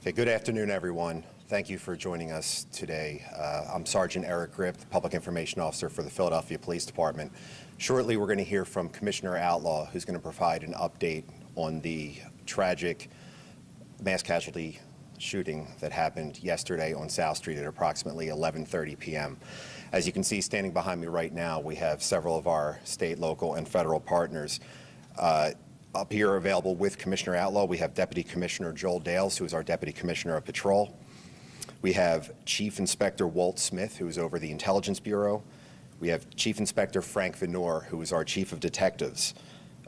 Okay, good afternoon, everyone. Thank you for joining us today. I'm Sergeant Eric Grip, the Public Information Officer for the Philadelphia Police Department. Shortly, we're going to hear from Commissioner Outlaw, who's going to provide an update on the tragic mass casualty shooting that happened yesterday on South Street at approximately 11:30 p.m. As you can see, standing behind me right now, we have several of our state, local, and federal partners. Up here available with Commissioner Outlaw, we have Deputy Commissioner Joel Dales, who is our Deputy Commissioner of Patrol. We have Chief Inspector Walt Smith, who is over the Intelligence Bureau. We have Chief Inspector Frank Venor, who is our Chief of Detectives.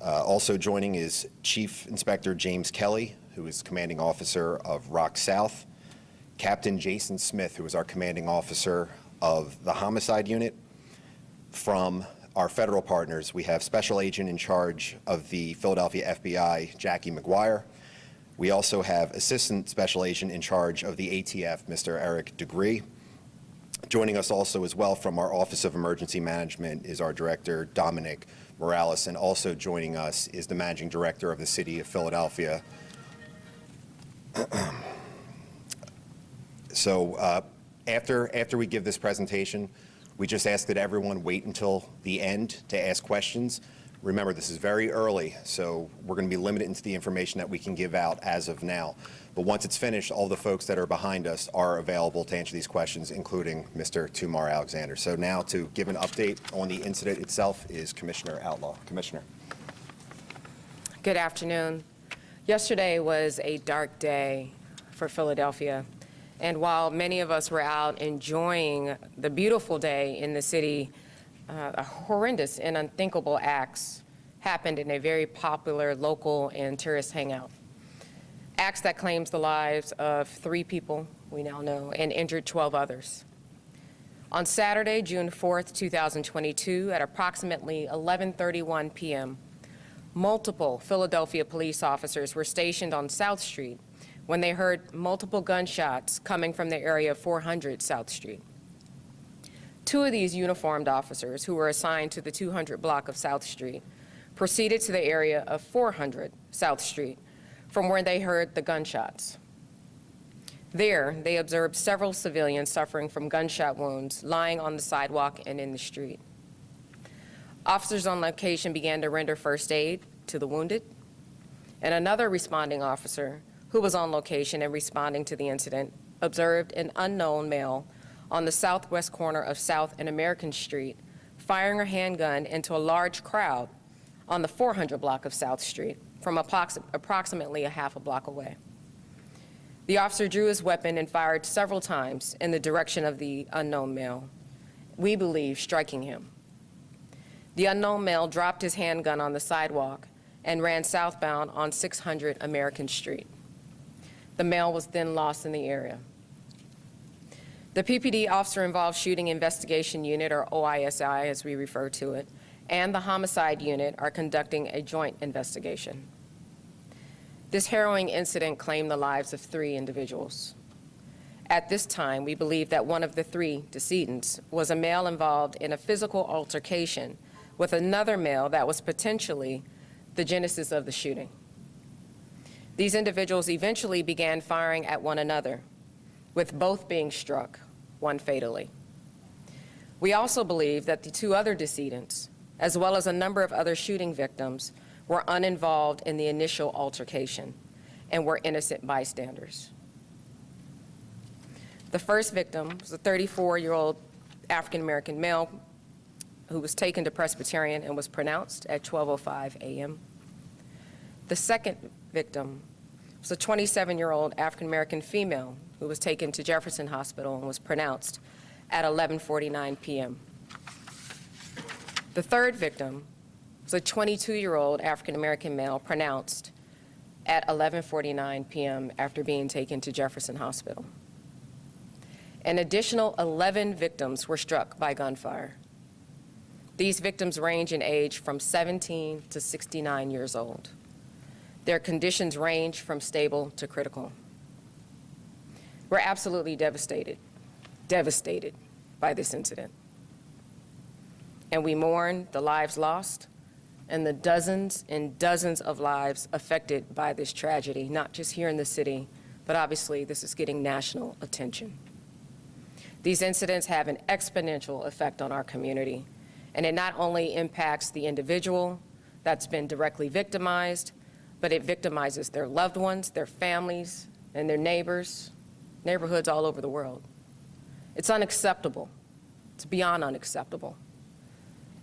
Also joining is Chief Inspector James Kelly, who is Commanding Officer of Rock South. Captain Jason Smith, who is our Commanding Officer of the Homicide Unit. From our federal partners, we have Special Agent in charge of the Philadelphia FBI, Jackie McGuire. We also have Assistant Special Agent in charge of the ATF, Mr. Eric Degree. Joining us also as well from our Office of Emergency Management is our Director, Dominic Morales, and also joining us is the Managing Director of the City of Philadelphia. So after we give this presentation, we just ask that everyone wait until the end to ask questions. Remember, this is very early, so we're going to be limited into the information that we can give out as of now. But once it's finished, all the folks that are behind us are available to answer these questions, including Mr. Tumar Alexander. So now to give an update on the incident itself is Commissioner Outlaw. Commissioner. Good afternoon. Yesterday was a dark day for Philadelphia. And while many of us were out enjoying the beautiful day in the city, horrendous and unthinkable acts happened in a very popular local and tourist hangout. Acts that claims the lives of 3 people, we now know, and injured 12 others. On Saturday, June 4th, 2022, at approximately 11:31 p.m., multiple Philadelphia police officers were stationed on South Street when they heard multiple gunshots coming from the area of 400 South Street. 2 of these uniformed officers, who were assigned to the 200 block of South Street, proceeded to the area of 400 South Street, from where they heard the gunshots. There, they observed several civilians suffering from gunshot wounds lying on the sidewalk and in the street. Officers on location began to render first aid to the wounded, and another responding officer, who was on location and responding to the incident, observed an unknown male on the southwest corner of South and American Street firing a handgun into a large crowd on the 400 block of South Street from approximately a half a block away. The officer drew his weapon and fired several times in the direction of the unknown male, we believe striking him. The unknown male dropped his handgun on the sidewalk and ran southbound on 600 American Street. The male was then lost in the area. The PPD Officer-Involved Shooting Investigation Unit, or OISI as we refer to it, and the Homicide Unit are conducting a joint investigation. This harrowing incident claimed the lives of 3 individuals. At this time, we believe that one of the 3 decedents was a male involved in a physical altercation with another male that was potentially the genesis of the shooting. These individuals eventually began firing at one another, with both being struck, one fatally. We also believe that the 2 other decedents, as well as a number of other shooting victims, were uninvolved in the initial altercation and were innocent bystanders. The first victim was a 34-year-old African-American male who was taken to Presbyterian and was pronounced at 12:05 a.m. The second victim was a 27-year-old African-American female who was taken to Jefferson Hospital and was pronounced at 11:49 p.m. The third victim was a 22-year-old African-American male pronounced at 11:49 p.m. after being taken to Jefferson Hospital. An additional 11 victims were struck by gunfire. These victims range in age from 17 to 69 years old. Their conditions range from stable to critical. We're absolutely devastated by this incident. And we mourn the lives lost and the dozens and dozens of lives affected by this tragedy, not just here in the city, but obviously this is getting national attention. These incidents have an exponential effect on our community, and it not only impacts the individual that's been directly victimized, but it victimizes their loved ones, their families, and their neighbors, neighborhoods all over the world. It's unacceptable. It's beyond unacceptable.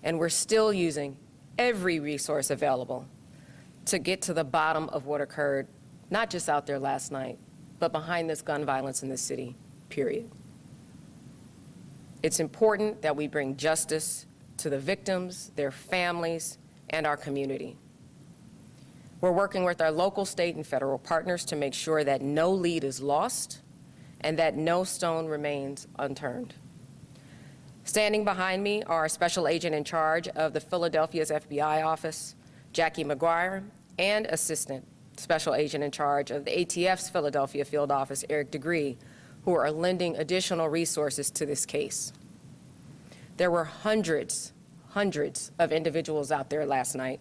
And we're still using every resource available to get to the bottom of what occurred, not just out there last night, but behind this gun violence in the city, period. It's important that we bring justice to the victims, their families, and our community. We're working with our local, state, and federal partners to make sure that no lead is lost and that no stone remains unturned. Standing behind me are Special Agent in charge of the Philadelphia's FBI office, Jackie McGuire, and Assistant Special Agent in charge of the ATF's Philadelphia field office, Eric DeGree, who are lending additional resources to this case. There were hundreds of individuals out there last night,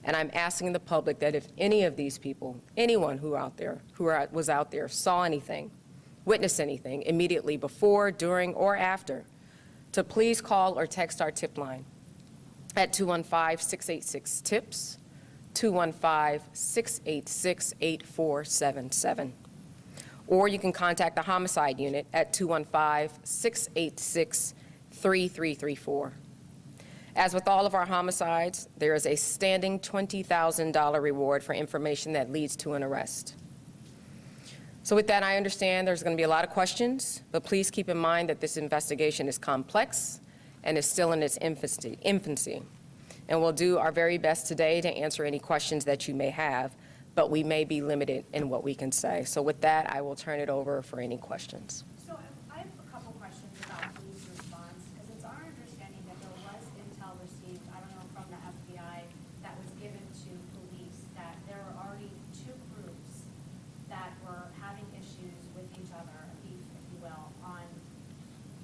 and I'm asking the public that if any of these people, anyone who was out there, saw anything, witnessed anything immediately before, during, or after, to please call or text our tip line at 215-686-TIPS, 215-686-8477. Or you can contact the homicide unit at 215-686-3334. As with all of our homicides, there is a standing $20,000 reward for information that leads to an arrest. So with that, I understand there's going to be a lot of questions, but please keep in mind that this investigation is complex and is still in its infancy. And we'll do our very best today to answer any questions that you may have, but we may be limited in what we can say. So with that, I will turn it over for any questions. So I have a couple questions about police response, because it's our understanding that there was intel received, I don't know, from the FBI that was given to police, that there were already two groups that were having issues with each other, beef, if you will, on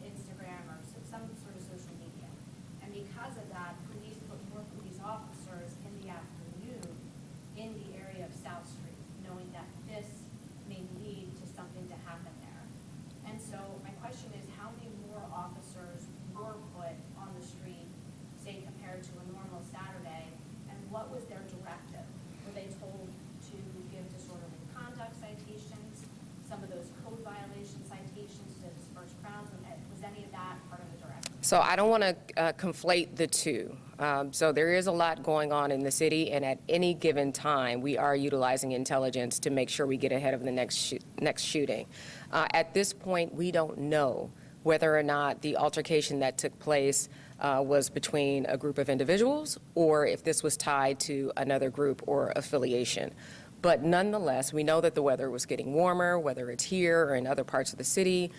Instagram or some sort of social media. And because of that, police put more police officers in the afternoon in the area of South Street, knowing that this may lead to something to happen there. And so my question is, how many more officers were put on the street, say, compared to a normal Saturday, and what was their directive? Were they told to give disorderly conduct citations, some of those code violation citations to disperse crowds? Was any of that part of the directive? So I don't want to conflate the two. So there is a lot going on in the city, and at any given time, we are utilizing intelligence to make sure we get ahead of the next shooting. At this point, we don't know whether or not the altercation that took place was between a group of individuals or if this was tied to another group or affiliation. But nonetheless, we know that the weather was getting warmer, whether it's here or in other parts of the city.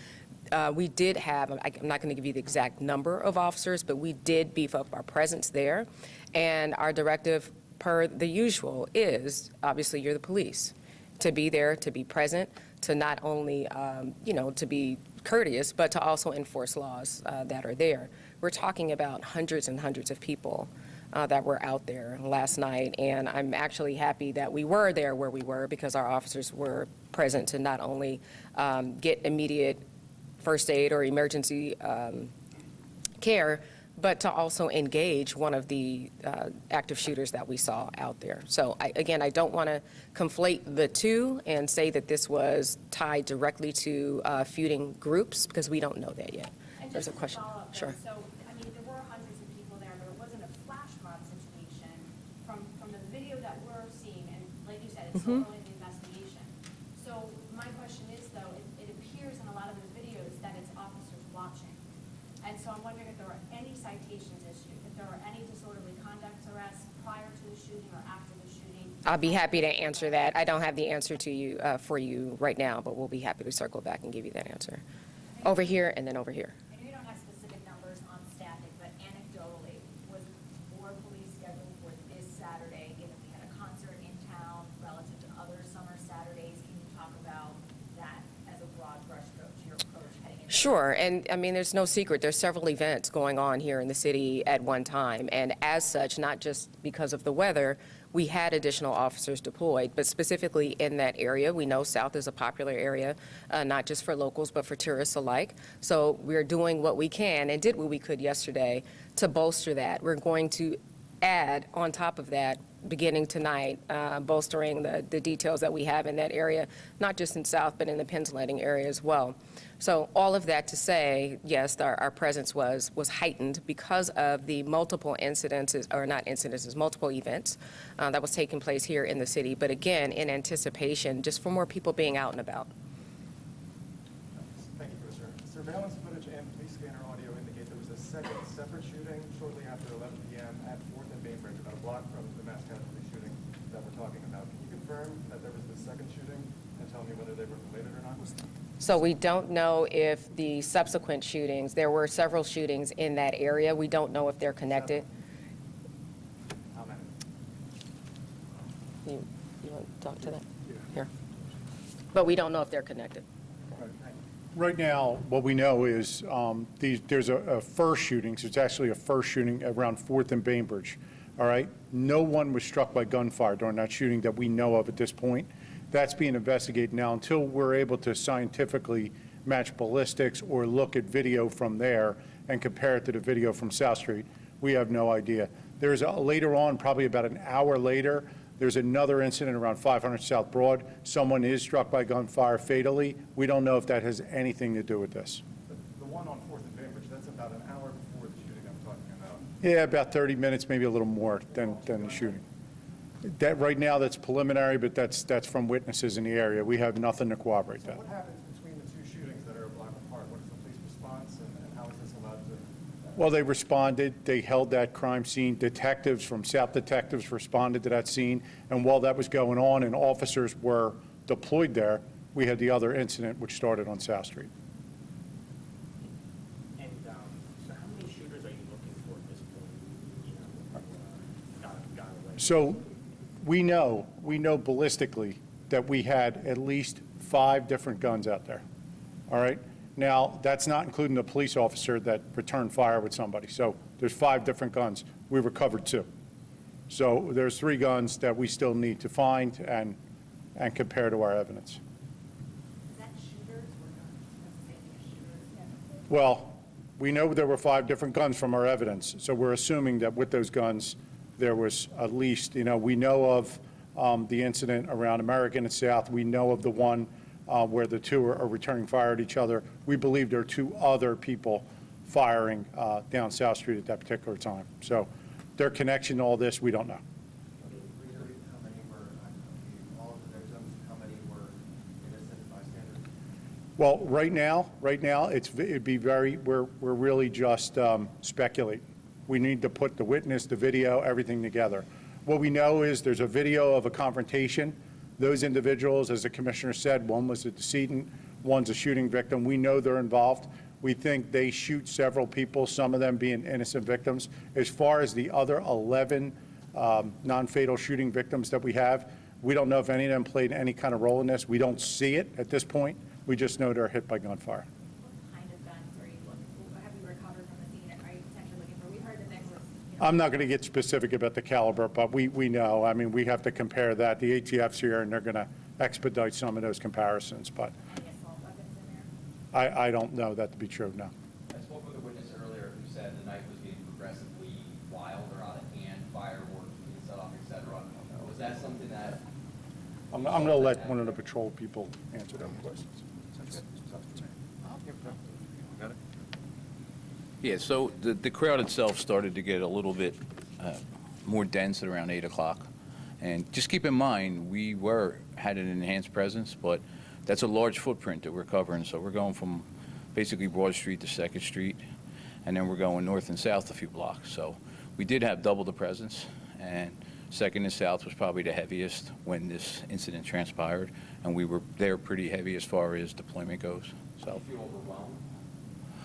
We did have, I'm not going to give you the exact number of officers, but we did beef up our presence there. And our directive, per the usual, is, obviously, you're the police, to be there, to be present, to not only, to be courteous, but to also enforce laws that are there. We're talking about hundreds and hundreds of people that were out there last night, and I'm actually happy that we were there where we were, because our officers were present to not only get immediate first aid or emergency care, but to also engage one of the active shooters that we saw out there. So again, I don't want to conflate the two and say that this was tied directly to feuding groups, because we don't know that yet. And There's a just to question. follow up Sure. there, so, I mean, there were hundreds of people there, but it wasn't a flash mob situation. From the video that we're seeing, and like you said, it's still early in the investigation. So my question is, though, it appears in a lot of those videos that it's officers watching. And so I'm wondering if there were any citations issued, if there were any disorderly conduct arrests prior to the shooting or after the shooting. I'll be happy to answer that. I don't have the answer to you for you right now, but we'll be happy to circle back and give you that answer. Over here and then over here. I know you don't have specific numbers on staffing, but anecdotally, was more police scheduled for this Saturday, given we had a concert in town relative to other summer Saturdays? Can you talk about that as a broad brushstroke to your approach heading into? Sure, and I mean, there's no secret. There's several events going on here in the city at one time, and as such, not just because of the weather, we had additional officers deployed. But specifically in that area, we know South is a popular area, not just for locals, but for tourists alike. So we're doing what we can and did what we could yesterday to bolster that. We're going to add on top of that beginning tonight, bolstering the details that we have in that area, not just in South, but in the Pensletting area as well. So all of that to say, yes, our presence was heightened because of the multiple incidences, or not incidences, multiple events that was taking place here in the city. But again, in anticipation, just for more people being out and about. Thank you, Commissioner. Surveillance footage and police scanner audio indicate there was a second separate shooting shortly after 11 p.m. at 4th and Bainbridge, about a block from the mass casualty shooting that we're talking about. Can you confirm that there was the second shooting and tell me whether they were related or not? So we don't know if the subsequent shootings, there were several shootings in that area. We don't know if they're connected. How many? You want to talk to that? Here. But we don't know if they're connected. Right now, what we know is there's a first shooting, so it's actually a first shooting around 4th and Bainbridge, all right? No one was struck by gunfire during that shooting that we know of at this point. That's being investigated now. Until we're able to scientifically match ballistics or look at video from there and compare it to the video from South Street, we have no idea. There's later on, probably about an hour later, there's another incident around 500 South Broad. Someone is struck by gunfire fatally. We don't know if that has anything to do with this. The one on 4th and Bainbridge, that's about an hour before the shooting I'm talking about. Yeah, about 30 minutes, maybe a little more than the shooting. That right now, that's preliminary, but that's from witnesses in the area. We have nothing to corroborate that. What happens between the two shootings that are a block apart? What is the police response and how is this allowed to? Well, they responded. They held that crime scene. Detectives from South Detectives responded to that scene. And while that was going on and officers were deployed there, we had the other incident which started on South Street. And so how many shooters are you looking for at this point? You know, got away. So we know ballistically that we had at least 5 different guns out there. All right? Now, that's not including the police officer that returned fire with somebody. So there's 5 different guns. We recovered 2. So there's 3 guns that we still need to find and compare to our evidence. Is that shooters or not necessarily shooters? Well, we know there were 5 different guns from our evidence. So we're assuming that with those guns, there was at least, we know of the incident around American and South. We know of the one where the 2 are returning fire at each other. We believe there are 2 other people firing down South Street at that particular time. So their connection to all this, we don't know. How many were, all of the victims, how many were innocent bystanders? Well, right now, it'd be we're really just speculating. We need to put the witness, the video, everything together. What we know is there's a video of a confrontation. Those individuals, as the commissioner said, one was a decedent, one's a shooting victim. We know they're involved. We think they shoot several people, some of them being innocent victims. As far as the other 11 non-fatal shooting victims that we have, we don't know if any of them played any kind of role in this. We don't see it at this point. We just know they're hit by gunfire. What kind of guns are you looking for? Have you recovered from the scene? Are you potentially looking for? We heard that there was, I'm not going to get specific about the caliber, but we know. I mean, we have to compare that. The ATF's here, and they're going to expedite some of those comparisons, but any assault weapons in there? I don't know that to be true, no. I spoke with a witness earlier who said the night was getting progressively wild or out of hand, fireworks being set off, et cetera. Was that something that? I'm going to let one of the patrol people answer those questions. Yeah, so the crowd itself started to get a little bit more dense at around 8 o'clock. And just keep in mind, we had an enhanced presence, but that's a large footprint that we're covering. So we're going from basically Broad Street to 2nd Street, and then we're going north and south a few blocks. So we did have double the presence, and 2nd and South was probably the heaviest when this incident transpired, and we were there pretty heavy as far as deployment goes. So. Do you feel overwhelmed?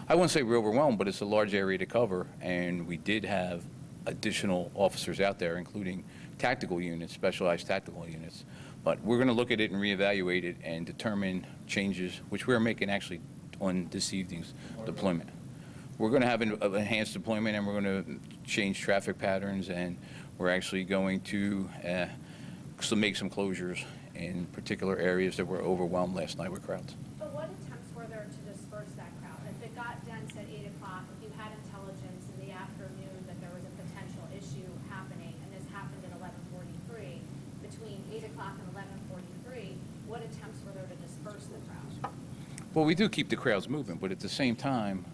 I wouldn't say we're overwhelmed, but it's a large area to cover, and we did have additional officers out there, including tactical units, specialized tactical units. But we're going to look at it and reevaluate it and determine changes, which we're making actually on this evening's deployment. We're going to have an enhanced deployment, and we're going to change traffic patterns, and We're actually going to make some closures in particular areas that were overwhelmed last night with crowds. But what attempts were there to disperse that crowd? If it got dense at 8 o'clock, if you had intelligence in the afternoon that there was a potential issue happening, and this happened at 11:43, between 8 o'clock and 11:43, what attempts were there to disperse the crowd? Well, we do keep the crowds moving, but at the same time,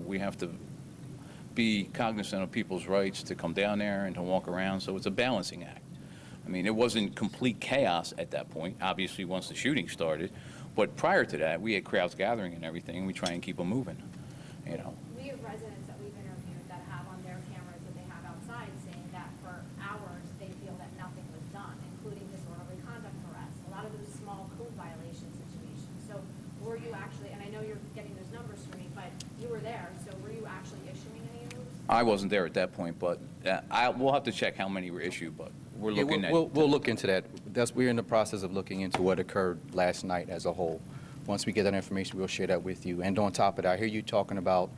we have to be cognizant of people's rights to come down there and to walk around, so it's a balancing act. I mean, it wasn't complete chaos at that point, obviously, once the shooting started, but prior to that, we had crowds gathering and everything, and we try and keep them moving, We have residents that we've interviewed that have on their cameras that they have outside saying that for hours, they feel that nothing was done, including disorderly conduct arrests, a lot of those small code violation situations. So were you actually, and I know you're getting those numbers for me, but you were there, so were you actually issuing any of those? I wasn't there at that point, but we'll have to check how many were issued, but we're Yeah, looking at. we'll look into that. We're in the process of looking into what occurred last night as a whole. Once we get that information, we'll share that with you. And on top of that, I hear you talking about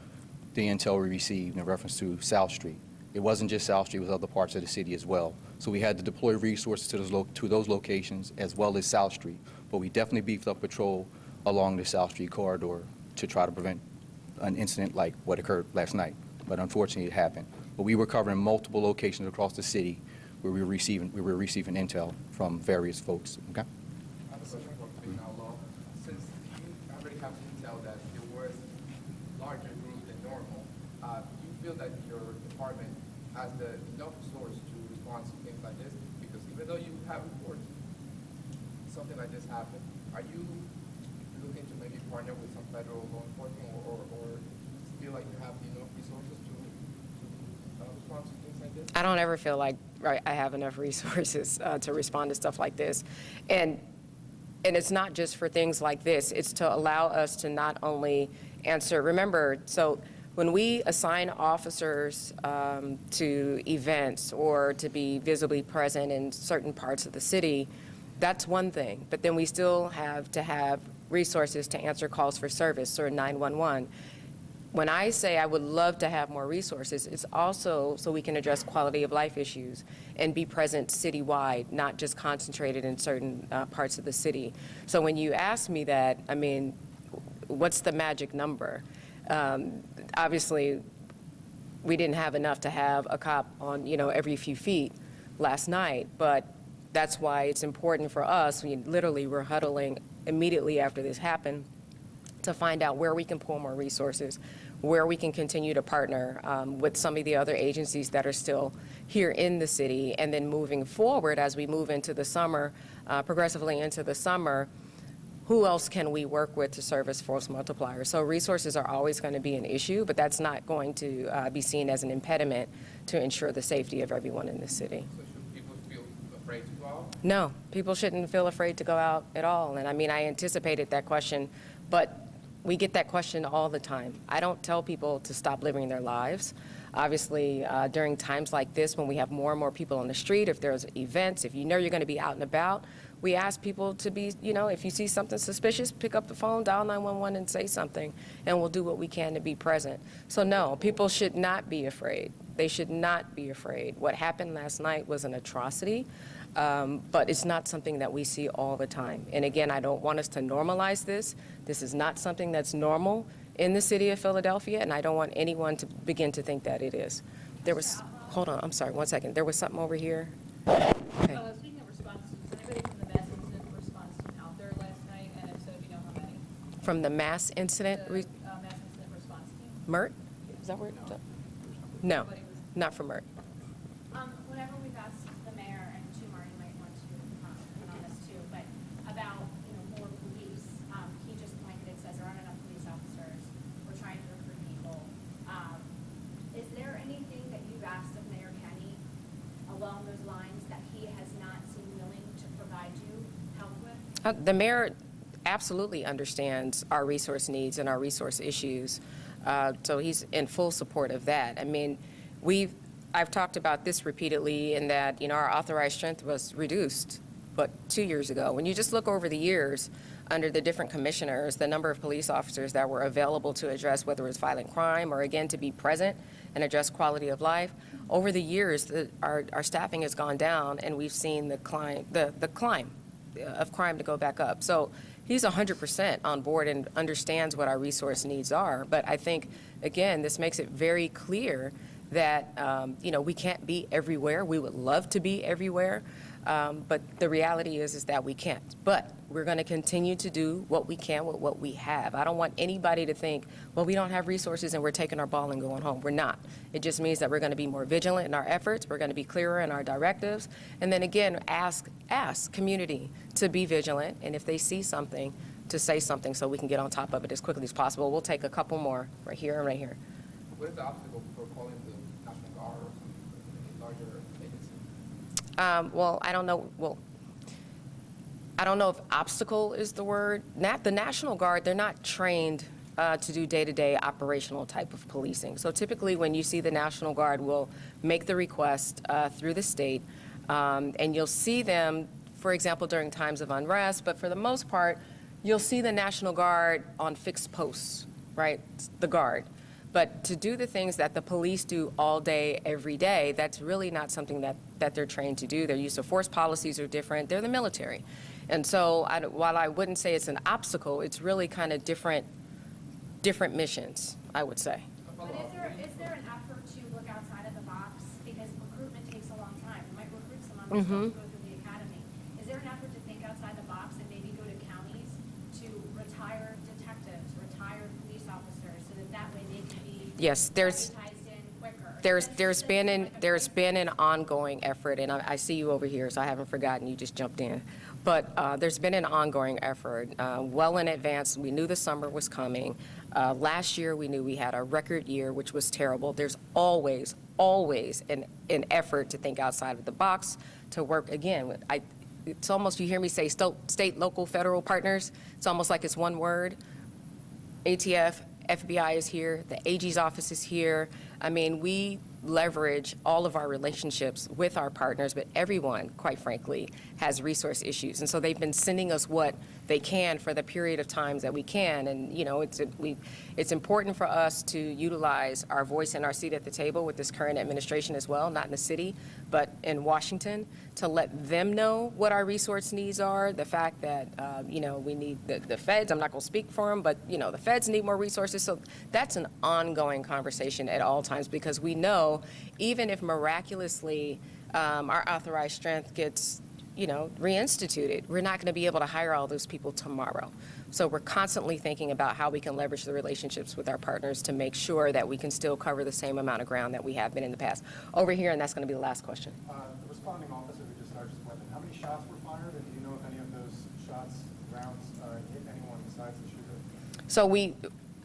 the intel we received in reference to South Street. It wasn't just South Street, it was other parts of the city as well. So we had to deploy resources to those locations as well as South Street. But we definitely beefed up patrol along the South Street corridor to try to prevent an incident like what occurred last night. But unfortunately, it happened. But we were covering multiple locations across the city where we were receiving intel from various folks. Okay. I have a question for Commissioner Outlaw. Since you already have intel that there was larger groups than normal, do you feel that your department has enough resource to respond to things like this? Because even though you have reports, something like this happened, are you looking to maybe partner with some federal law enforcement or feel like you have enough resources to respond to things like this? I don't ever feel like I have enough resources to respond to stuff like this. And it's not just for things like this. It's to allow us to not only answer, remember, so when we assign officers to events or to be visibly present in certain parts of the city, that's one thing. But then we still have to have resources to answer calls for service or 911. When I say I would love to have more resources, it's also so we can address quality of life issues and be present citywide, not just concentrated in certain parts of the city. So when you ask me that, I mean, what's the magic number? Obviously, we didn't have enough to have a cop on, every few feet last night, but that's why it's important for us. We literally were huddling immediately after this happened to find out where we can pull more resources, where we can continue to partner with some of the other agencies that are still here in the city, and then moving forward as we move into the summer, progressively into the summer, who else can we work with to serve as force multipliers? So resources are always going to be an issue, but that's not going to be seen as an impediment to ensure the safety of everyone in the city. So should people feel afraid to go out? No, people shouldn't feel afraid to go out at all. And I mean, I anticipated that question, but we get that question all the time. I don't tell people to stop living their lives. Obviously, during times like this, when we have more and more people on the street, if there's events, if you know you're going to be out and about, we ask people to be, if you see something suspicious, pick up the phone, dial 911 and say something, and we'll do what we can to be present. So no, people should not be afraid. They should not be afraid. What happened last night was an atrocity. But it's not something that we see all the time. And again, I don't want us to normalize this. This is not something that's normal in the city of Philadelphia, and I don't want anyone to begin to think that it is. There was, hold on, I'm sorry, 1 second. There was something over here. Okay. Speaking of responses, was anybody from the mass incident response team out there last night, and if so, do you know how many? From the mass incident, The mass incident response team? MERT? Is that where? No, not from MERT. Whenever we've asked the mayor, and Schumer, you might want to comment on this too, but about, more police, he just pointed, it says there aren't enough police officers, we're trying to recruit people. Is there anything that you've asked of Mayor Kenny along those lines that he has not seemed willing to provide you help with? The mayor absolutely understands our resource needs and our resource issues. So he's in full support of that. I mean, I've talked about this repeatedly in that, our authorized strength was reduced, 2 years ago. When you just look over the years, under the different commissioners, the number of police officers that were available to address whether it's violent crime or, again, to be present and address quality of life, over the years, our staffing has gone down, and we've seen the climb of crime to go back up. So he's 100% on board and understands what our resource needs are. But I think, again, this makes it very clear that, we can't be everywhere. We would love to be everywhere. But the reality is that we can't. But we're going to continue to do what we can with what we have. I don't want anybody to think, well, we don't have resources and we're taking our ball and going home. We're not. It just means that we're going to be more vigilant in our efforts. We're going to be clearer in our directives. And then again, ask community to be vigilant. And if they see something, to say something so we can get on top of it as quickly as possible. We'll take a couple more right here and right here. What is the obstacle for calling the National Guard or some larger agency? Well, I don't know. Well, I don't know if obstacle is the word. The National Guard, they're not trained to do day-to-day operational type of policing. So typically when you see the National Guard, will make the request through the state, and you'll see them, for example, during times of unrest, but for the most part, you'll see the National Guard on fixed posts, right? The Guard. But to do the things that the police do all day, every day, that's really not something that they're trained to do. Their use of force policies are different. They're the military. And so while I wouldn't say it's an obstacle, it's really kind of different missions, I would say. But is there an effort to look outside of the box? Because recruitment takes a long time. You might recruit someone who's supposed to go through the academy. Is there an effort to think outside the box and maybe go to counties to retire detectives, retire police officers, so that way they can be Yes, there's been an ongoing effort, and I see you over here, so I haven't forgotten, you just jumped in. But there's been an ongoing effort. Well in advance, we knew the summer was coming. Last year, we knew we had a record year, which was terrible. There's always an effort to think outside of the box, to work, again, it's almost, you hear me say state, local, federal partners, it's almost like it's one word. ATF, FBI is here, the AG's office is here. I mean, we leverage all of our relationships with our partners, but everyone, quite frankly, has resource issues. And so they've been sending us what they can for the period of times that we can. And, it's important for us to utilize our voice and our seat at the table with this current administration as well, not in the city, but in Washington, to let them know what our resource needs are. The fact that, we need the feds, I'm not going to speak for them, but, the feds need more resources. So that's an ongoing conversation at all times, because we know even if miraculously our authorized strength gets, reinstituted, we're not going to be able to hire all those people tomorrow. So we're constantly thinking about how we can leverage the relationships with our partners to make sure that we can still cover the same amount of ground that we have been in the past. Over here, and that's going to be the last question. The responding officer who just charged his weapon, how many shots were fired, and do you know if any of those shots, rounds, hit anyone besides the shooter? So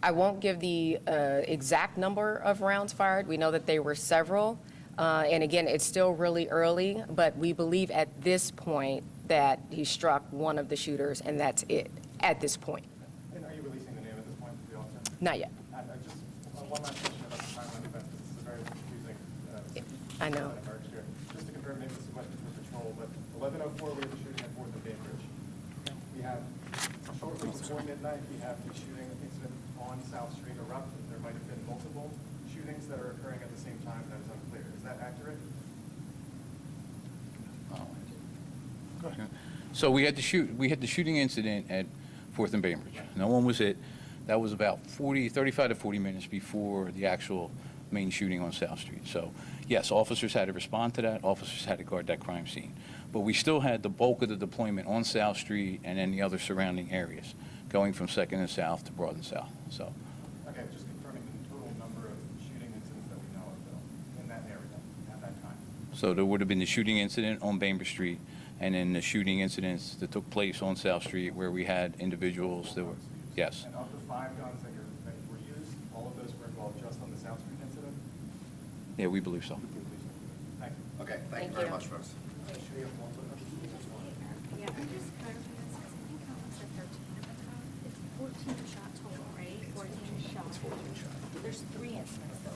I won't give the exact number of rounds fired. We know that there were several. And again, it's still really early, but we believe at this point that he struck one of the shooters, and that's it at this point. And are you releasing the name at this point to the officer? Not yet. And just one last question about the timeline event, because this is a very confusing. I know. Just to confirm, maybe this is a question for patrol, but 11:04, we have the shooting at 4th and Bainbridge. We have, shortly before midnight, we have the shooting incident on South Street erupted. There might have been multiple shootings that are occurring at the same time. That is unclear. Is that accurate? So we had the shooting incident at 4th and Bainbridge. No one was hit. That was about 35 to 40 minutes before the actual main shooting on South Street. So yes, officers had to respond to that. Officers had to guard that crime scene. But we still had the bulk of the deployment on South Street and then the other surrounding areas, going from 2nd and South to Broad and South. So. Okay, just confirming the total number of shooting incidents that we know of, though, in that area at that time. So there would have been the shooting incident on Bainbridge Street, and then the shooting incidents that took place on South Street where we had individuals that were, yes. And of the 5 guns that were used, all of those were involved just on the South Street incident? Yeah, we believe so. Thank you. Okay, thank you very much, folks. Yeah, I'm just clarifying this, because I think Colin said 13 at the top. It's 14 shot total, right? 14 shots. There's 3 incidents, though.